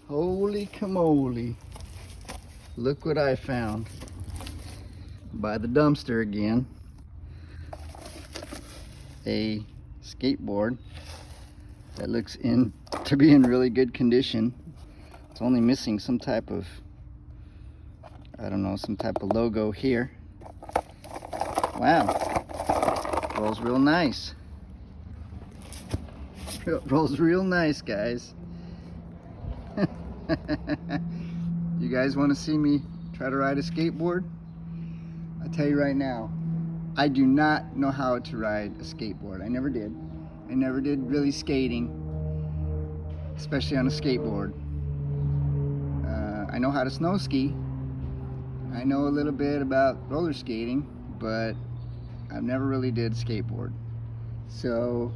Holy camole. Look what I found. By the dumpster again. A skateboard that looks to be in really good condition. It's only missing some type of, I don't know, some type of logo here. Wow. Rolls real nice. Rolls real nice, guys. You guys want to see me try to ride a skateboard? I'll tell you right now, I do not know how to ride a skateboard. I never did. I never did really skating, especially on a skateboard. I know how to snow ski. I know a little bit about roller skating, but I've never really did skateboard. So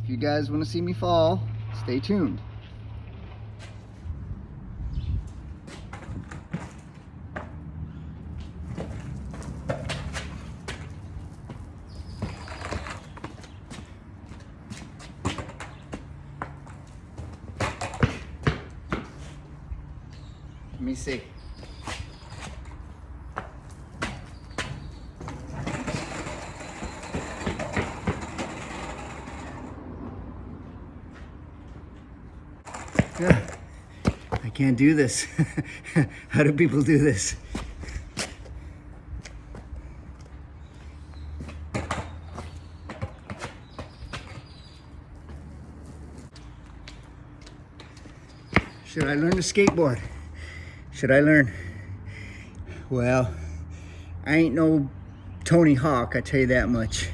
if you guys want to see me fall, stay tuned. Let me see. I can't do this. How do people do this? Should I learn to skateboard? Should I learn? Well, I ain't no Tony Hawk, I tell you that much.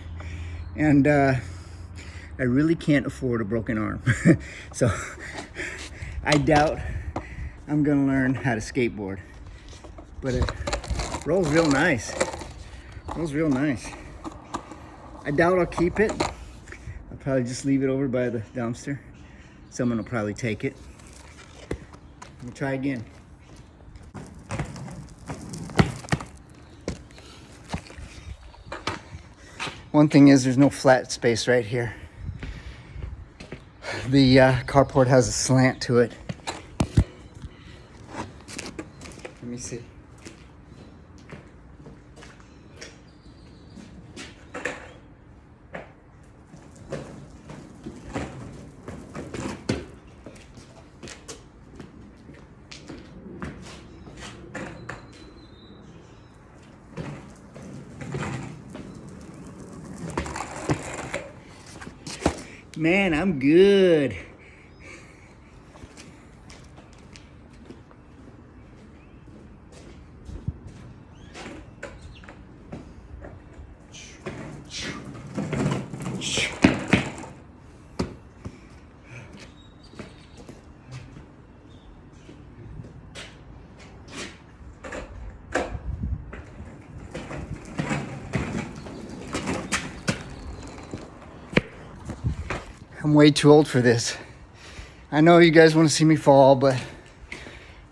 And I really can't afford a broken arm. So I doubt I'm gonna learn how to skateboard. But it rolls real nice. Rolls real nice. I doubt I'll keep it. I'll probably just leave it over by the dumpster. Someone will probably take it. Let me try again. One thing is there's no flat space right here. The carport has a slant to it. Let me see. Man, I'm good. I'm way too old for this. I know you guys want to see me fall, but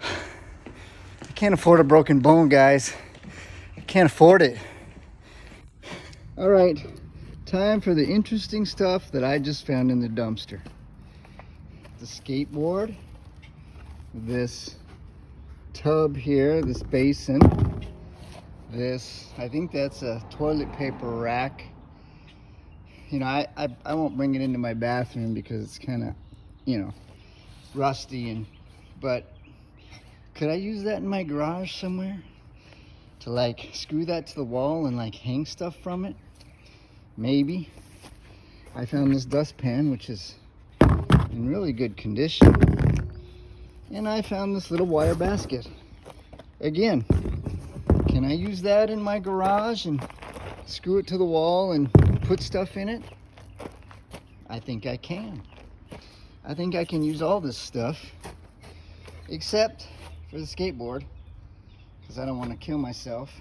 I can't afford a broken bone, guys. I can't afford it. All right, time for the interesting stuff that I just found in the dumpster. The skateboard, this tub here, this basin, this, I think that's a toilet paper rack. You know, I won't bring it into my bathroom because it's kind of, you know, rusty, but could I use that in my garage somewhere to like screw that to the wall and like hang stuff from it? Maybe. I found this dustpan, which is in really good condition, and I found this little wire basket. Again, can I use that in my garage and screw it to the wall and put stuff in it? I think I can. I think I can use all this stuff except for the skateboard, because I don't want to kill myself,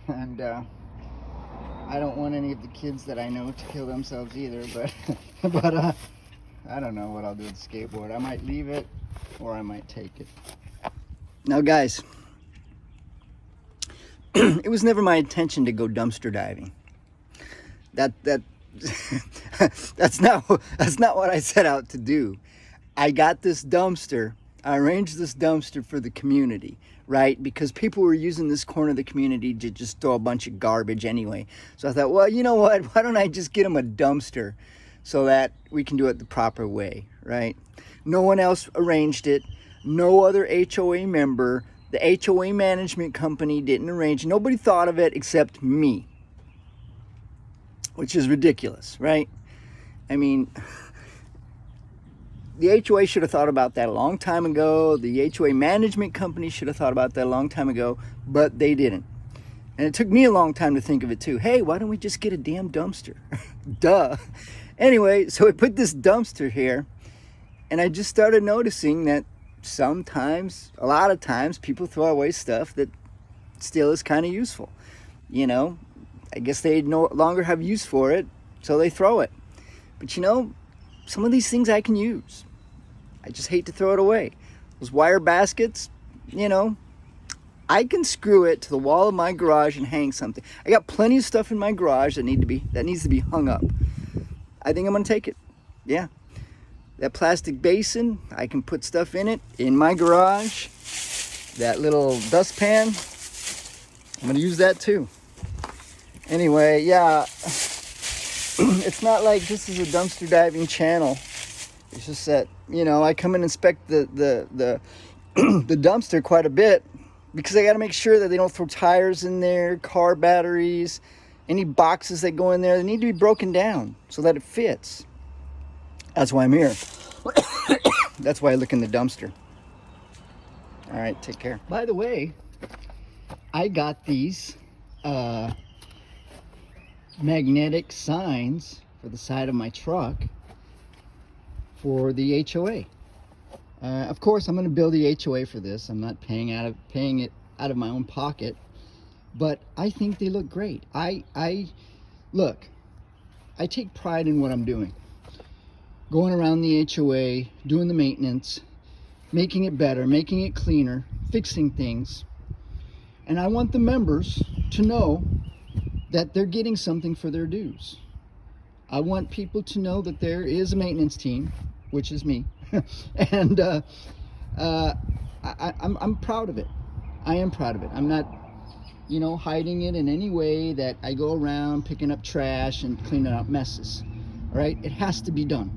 and I don't want any of the kids that I know to kill themselves either, but I don't know what I'll do with the skateboard. I might leave it or I might take it. Now guys, it was never my intention to go dumpster diving. That's not what I set out to do. I got this dumpster. I arranged this dumpster for the community, right? Because people were using this corner of the community to just throw a bunch of garbage anyway. So I thought, well, you know what? Why don't I just get them a dumpster so that we can do it the proper way, right? No one else arranged it. No other HOA member. The HOA management company didn't arrange. Nobody thought of it except me, which is ridiculous, right? I mean, the HOA should have thought about that a long time ago. The HOA management company should have thought about that a long time ago, but they didn't. And it took me a long time to think of it too. Hey, why don't we just get a damn dumpster? Duh. Anyway, so I put this dumpster here, and I just started noticing that sometimes, a lot of times, people throw away stuff that still is kind of useful. You know, I guess they no longer have use for it, so they throw it. But you know, some of these things I can use. I just hate to throw it away. Those wire baskets, you know, I can screw it to the wall of my garage and hang something. I got plenty of stuff in my garage that needs to be hung up. I think I'm gonna take it. Yeah. That plastic basin, I can put stuff in it in my garage. That little dustpan, I'm gonna use that too. Anyway, yeah. It's not like this is a dumpster diving channel. It's just that, you know, I come and inspect the dumpster quite a bit because I got to make sure that they don't throw tires in there, car batteries, any boxes that go in there. They need to be broken down so that it fits. That's why I'm here. That's why I look in the dumpster. All right, take care. By the way, I got these magnetic signs for the side of my truck for the HOA. Of course, I'm going to build the HOA for this. I'm not paying it out of my own pocket, but I think they look great. I take pride in what I'm doing. Going around the HOA, doing the maintenance, making it better, making it cleaner, fixing things. And I want the members to know that they're getting something for their dues. I want people to know that there is a maintenance team, which is me, and I'm proud of it. I am proud of it. I'm not, you know, hiding it in any way that I go around picking up trash and cleaning up messes. All right, it has to be done.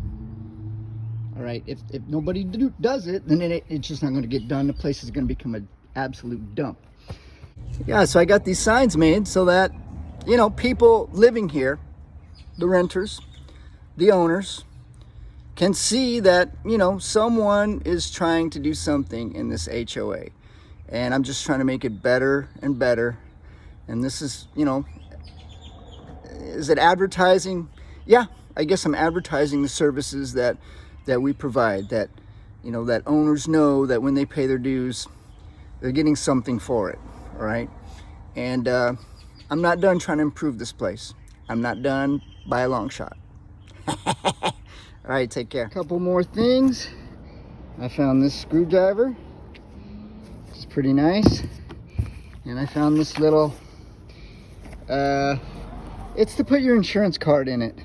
All right, if nobody does it, then it's just not going to get done. The place is going to become an absolute dump. Yeah, so I got these signs made so that, you know, people living here, the renters, the owners, can see that, you know, someone is trying to do something in this HOA. And I'm just trying to make it better and better. And this is, you know, is it advertising? Yeah, I guess I'm advertising the services that we provide, that, you know, that owners know that when they pay their dues, they're getting something for it, all right? And I'm not done trying to improve this place. I'm not done by a long shot. All right, take care. A couple more things. I found this screwdriver. It's pretty nice. And I found this little, it's to put your insurance card in it.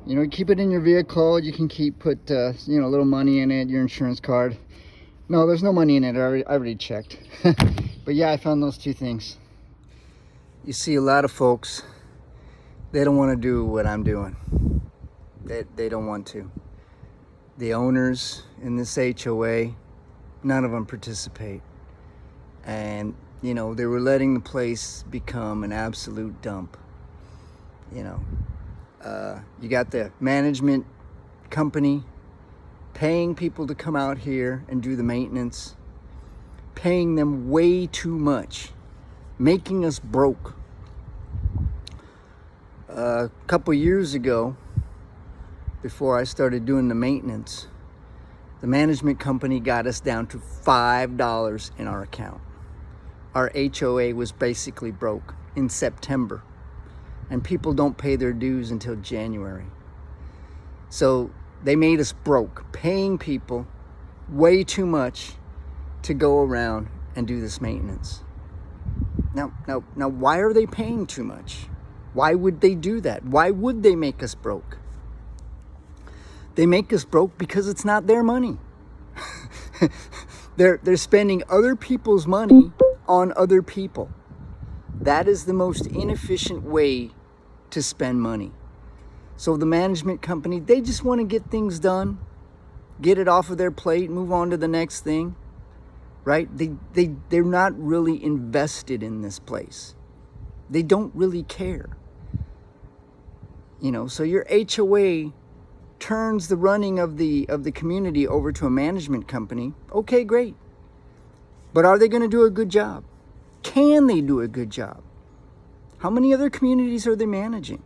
You know, keep it in your vehicle. You can put you know, a little money in it, your insurance card. No, there's no money in it. I already checked. But yeah, I found those two things. You see a lot of folks, they don't want to do what I'm doing. They don't want to. The owners in this HOA, none of them participate. And, you know, they were letting the place become an absolute dump. You know, you got the management company paying people to come out here and do the maintenance, paying them way too much, making us broke. A couple years ago, before I started doing the maintenance, the management company got us down to $5 in our account. Our HOA was basically broke in September, and people don't pay their dues until January. So they made us broke, paying people way too much to go around and do this maintenance. Now, why are they paying too much? Why would they do that? Why would they make us broke? They make us broke because it's not their money. They're spending other people's money on other people. That is the most inefficient way to spend money. So the management company, they just want to get things done, get it off of their plate, move on to the next thing, right? They're not really invested in this place. They don't really care. You know, so your HOA turns the running of the community over to a management company. Okay, great. But are they going to do a good job? Can they do a good job? How many other communities are they managing?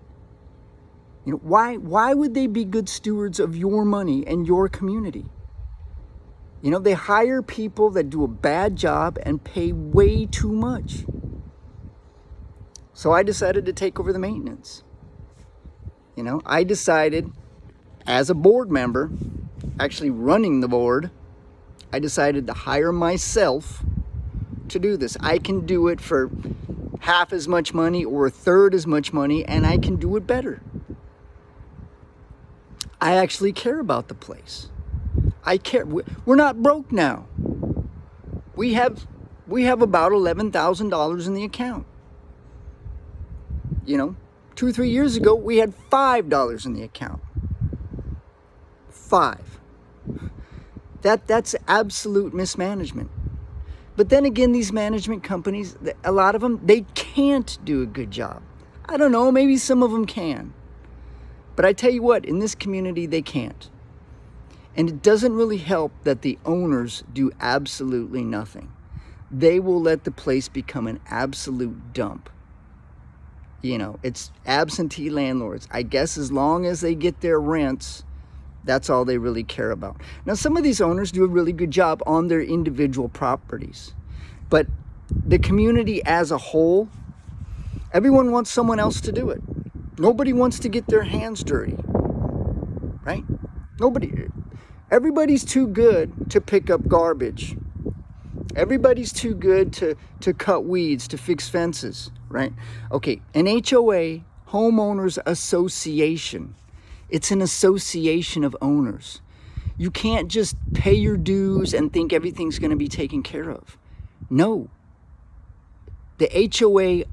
You know, why would they be good stewards of your money and your community? You know, they hire people that do a bad job and pay way too much. So I decided to take over the maintenance. You know, I decided as a board member, actually running the board, I decided to hire myself to do this. I can do it for half as much money or a third as much money, and I can do it better. I actually care about the place. I care. We're not broke now. We have about $11,000 in the account. You know, 2 or 3 years ago, we had $5 in the account. 5. That's absolute mismanagement. But then again, these management companies, a lot of them, they can't do a good job. I don't know, maybe some of them can. But I tell you what, in this community, they can't. And it doesn't really help that the owners do absolutely nothing. They will let the place become an absolute dump. You know, it's absentee landlords. I guess as long as they get their rents, that's all they really care about. Now, some of these owners do a really good job on their individual properties. But the community as a whole, everyone wants someone else to do it. Nobody wants to get their hands dirty, right? Everybody's too good to pick up garbage. Everybody's too good to cut weeds, to fix fences, right? Okay, an HOA, homeowners association. It's an association of owners. You can't just pay your dues and think everything's going to be taken care of. No. The HOA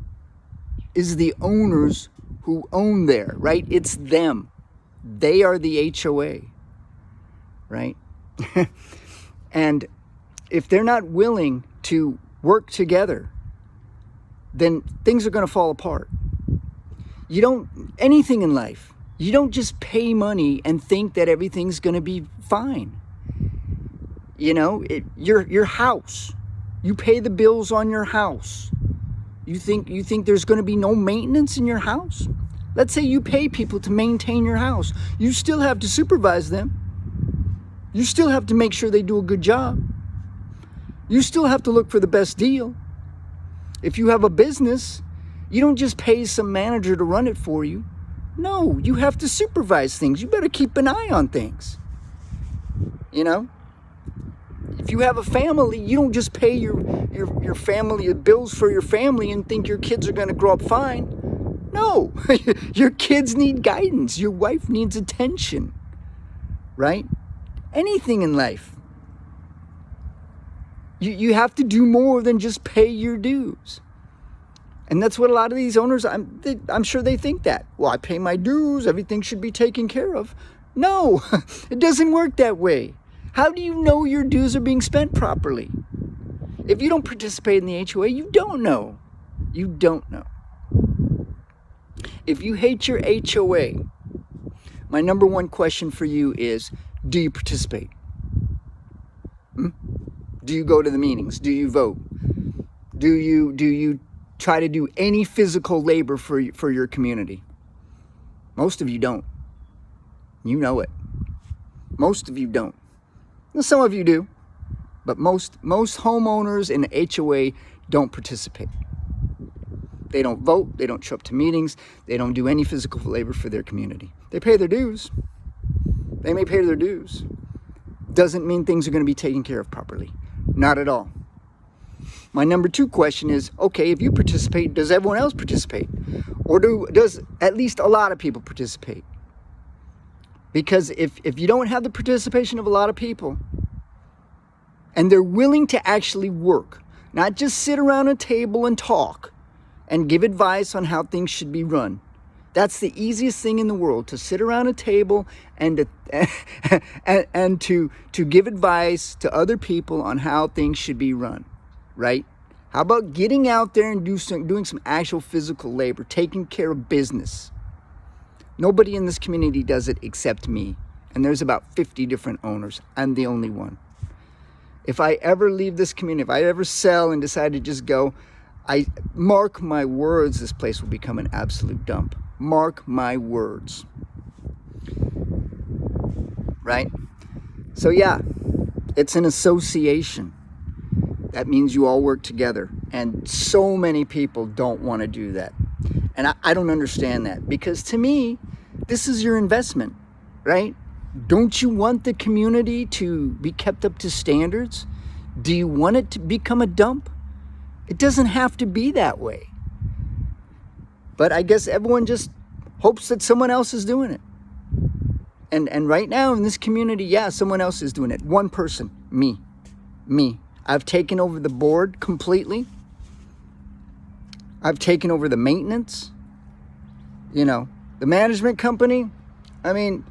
is the owners who own there, right? It's them. They are the HOA, right? And if they're not willing to work together, then things are going to fall apart. Anything in life, you don't just pay money and think that everything's going to be fine. You know, your house, you pay the bills on your house. You think there's going to be no maintenance in your house? Let's say you pay people to maintain your house. You still have to supervise them. You still have to make sure they do a good job. You still have to look for the best deal. If you have a business, you don't just pay some manager to run it for you. No, you have to supervise things. You better keep an eye on things. You know? If you have a family, you don't just pay your family bills for your family and think your kids are going to grow up fine. No, your kids need guidance. Your wife needs attention, right? Anything in life. You have to do more than just pay your dues. And that's what a lot of these owners, I'm sure they think that. Well, I pay my dues, everything should be taken care of. No, it doesn't work that way. How do you know your dues are being spent properly? If you don't participate in the HOA, you don't know. You don't know. If you hate your HOA, my number one question for you is, do you participate? Do you go to the meetings? Do you vote? Do you try to do any physical labor for your community? Most of you don't. You know it. Most of you don't. Now, some of you do, but most homeowners in the HOA don't participate. They don't vote. They don't show up to meetings. They don't do any physical labor for their community. They pay their dues. They may pay their dues. Doesn't mean things are going to be taken care of properly. Not at all. My number two question is, okay, if you participate, does everyone else participate? Or does at least a lot of people participate? Because if you don't have the participation of a lot of people, and they're willing to actually work, not just sit around a table and talk and give advice on how things should be run. That's the easiest thing in the world, to sit around a table and to give advice to other people on how things should be run, right? How about getting out there and doing some actual physical labor, taking care of business? Nobody in this community does it except me. And there's about 50 different owners. I'm the only one. If I ever leave this community, if I ever sell and decide to just go, I mark my words, this place will become an absolute dump. Mark my words. Right? So yeah, it's an association. That means you all work together. And so many people don't want to do that. And I don't understand that, because to me, this is your investment, right? Don't you want the community to be kept up to standards? Do you want it to become a dump? It doesn't have to be that way. But I guess everyone just hopes that someone else is doing it. And right now in this community, yeah, someone else is doing it. One person, me. I've taken over the board completely. I've taken over the maintenance. You know, the management company, I mean,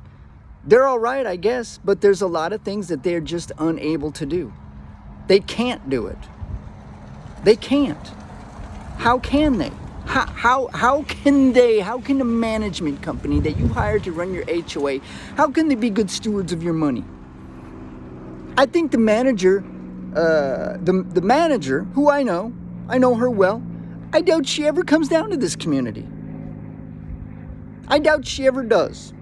they're all right, I guess, but there's a lot of things that they're just unable to do. They can't do it. They can't. How can they? How can they? How can the management company that you hired to run your HOA, how can they be good stewards of your money? I think the manager, the manager, who I know her well, I doubt she ever comes down to this community. I doubt she ever does.